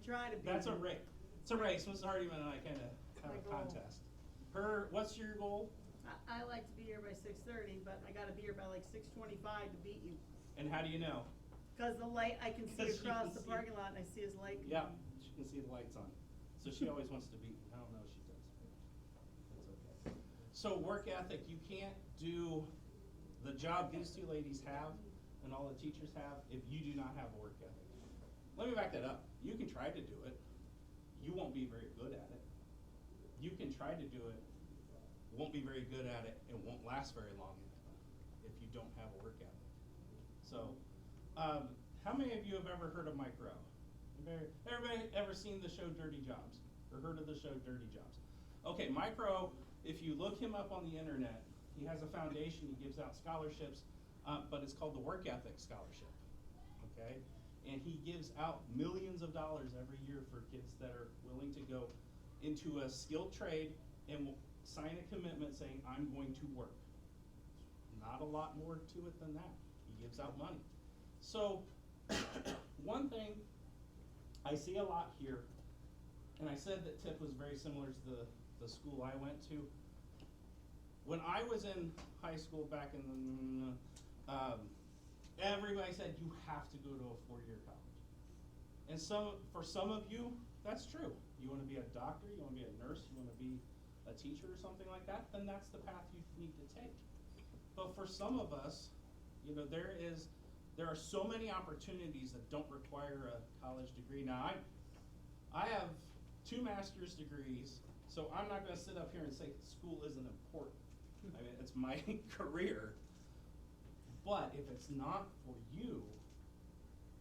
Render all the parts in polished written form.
try to be. That's a race. It's a race. Mrs. Hardiman and I kind of have My a goal. contest. What's your goal? I like to be here by 6:30, but I gotta be here by like 6:25 to beat you. And how do you know? Cause the light, I can see 'Cause you across can the see- parking lot and I see his light. Yeah, she can see the lights on. So she always wants to beat me. I don't know if she does. That's okay. So work ethic, you can't do the job these two ladies have and all the teachers have if you do not have a work ethic. Let me back that up. You can try to do it. You won't be very good at it. You can try to do it, won't be very good at it, and won't last very long in it if you don't have a work ethic. So, how many of you have ever heard of Mike Rowe? Everybody ever seen the show Dirty Jobs? Or heard of the show Dirty Jobs? Okay, Mike Rowe, if you look him up on the internet, he has a foundation, he gives out scholarships, but it's called the Work Ethic Scholarship, okay? And he gives out millions of dollars every year for kids that are willing to go into a skilled trade and will sign a commitment saying, I'm going to work. Not a lot more to it than that. He gives out money. So, one thing I see a lot here, and I said that TIP was very similar to the school I went to. When I was in high school back in the, everybody said you have to go to a four-year college. And for some of you, that's true. You want to be a doctor, you want to be a nurse, you want to be a teacher or something like that, then that's the path you need to take. But for some of us, you know, there are so many opportunities that don't require a college degree. Now, I have 2 master's degrees, so I'm not going to sit up here and say school isn't important. I mean, it's my career. But if it's not for you,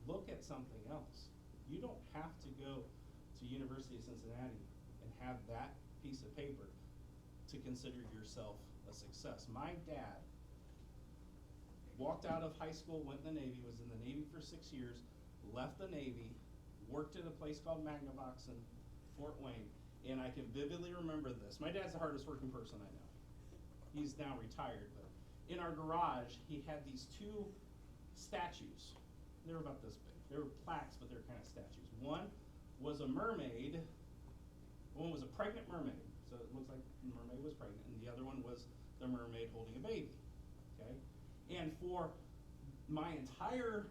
look at something else. You don't have to go to University of Cincinnati and have that piece of paper to consider yourself a success. My dad walked out of high school, went in the Navy, was in the Navy for 6 years, left the Navy, worked at a place called Magnavox in Fort Wayne, and I can vividly remember this. My dad's the hardest working person I know. He's now retired, but in our garage, he had these 2 statues. They were about this big. They were plaques, but they're kind of statues. One was a mermaid, one was a pregnant mermaid, so it looks like the mermaid was pregnant, and the other one was the mermaid holding a baby, okay? And for my entire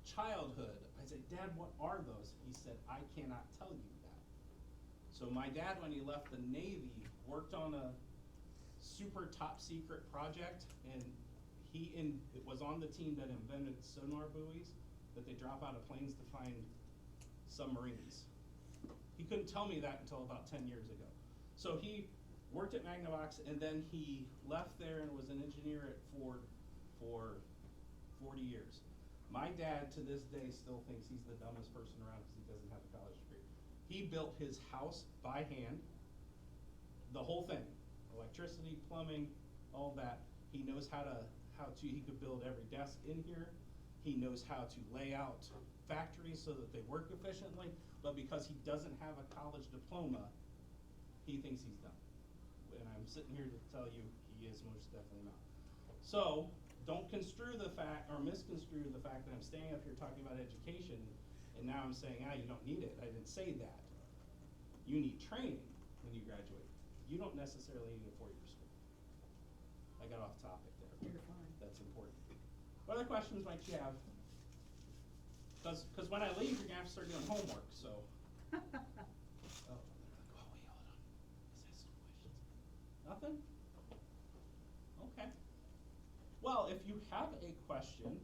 childhood, I said, Dad, what are those? He said, I cannot tell you that. So my dad, when he left the Navy, worked on a super top secret project, and it was on the team that invented sonar buoys that they drop out of planes to find submarines. He couldn't tell me that until about 10 years ago. So he worked at Magnavox, and then he left there and was an engineer at Ford for 40 years. My dad, to this day, still thinks he's the dumbest person around because he doesn't have a college degree. He built his house by hand, the whole thing, electricity, plumbing, all that. He knows he could build every desk in here. He knows how to lay out factories so that they work efficiently, but because he doesn't have a college diploma, he thinks he's dumb. And I'm sitting here to tell you he is most definitely not. So don't construe the fact, or misconstrue the fact that I'm standing up here talking about education, and now I'm saying, you don't need it. I didn't say that. You need training when you graduate. You don't necessarily need a 4-year school. I got off topic there. You're fine. That's important. What other questions might you have? Because when I leave, you're going to have to start doing homework, so. Oh, wait, hold on. Let's ask some questions. Nothing? Okay. Well, if you have a question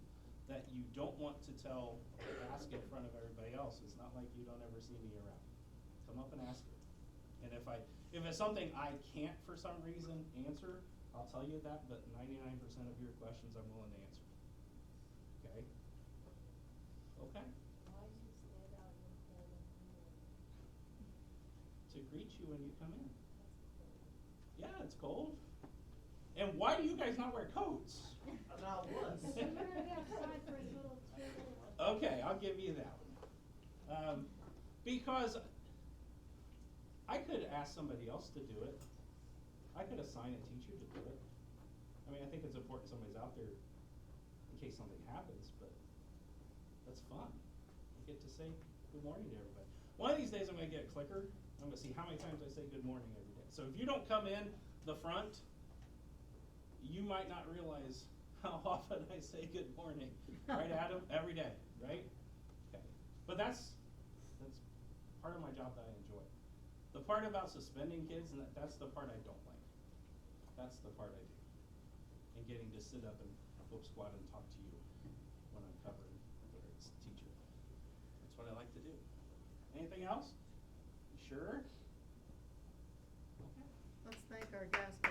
that you don't want to ask in front of everybody else, it's not like you don't ever see me around. Come up and ask it. And if it's something I can't for some reason answer, I'll tell you that, but 99% of your questions I'm willing to answer. Okay? Okay? Why do you stand out in the cold and To greet you when you come in. Yeah, it's cold. And why do you guys not wear coats? About what? Okay, I'll give you that one. Because I could ask somebody else to do it. I could assign a teacher to do it. I mean, I think it's important somebody's out there in case something happens, but that's fun. You get to say good morning to everybody. One of these days I'm gonna get a clicker. I'm gonna see how many times I say good morning every day. So if you don't come in the front, you might not realize how often I say good morning. Right, Adam? Every day, right? Okay. But that's part of my job that I enjoy. The part about suspending kids, and that's the part I don't like. That's the part I do. And getting to sit up and whoop squat and talk to you when I'm covering, whether it's teacher. That's what I like to do. Anything else? You sure? Okay. Let's thank our guest.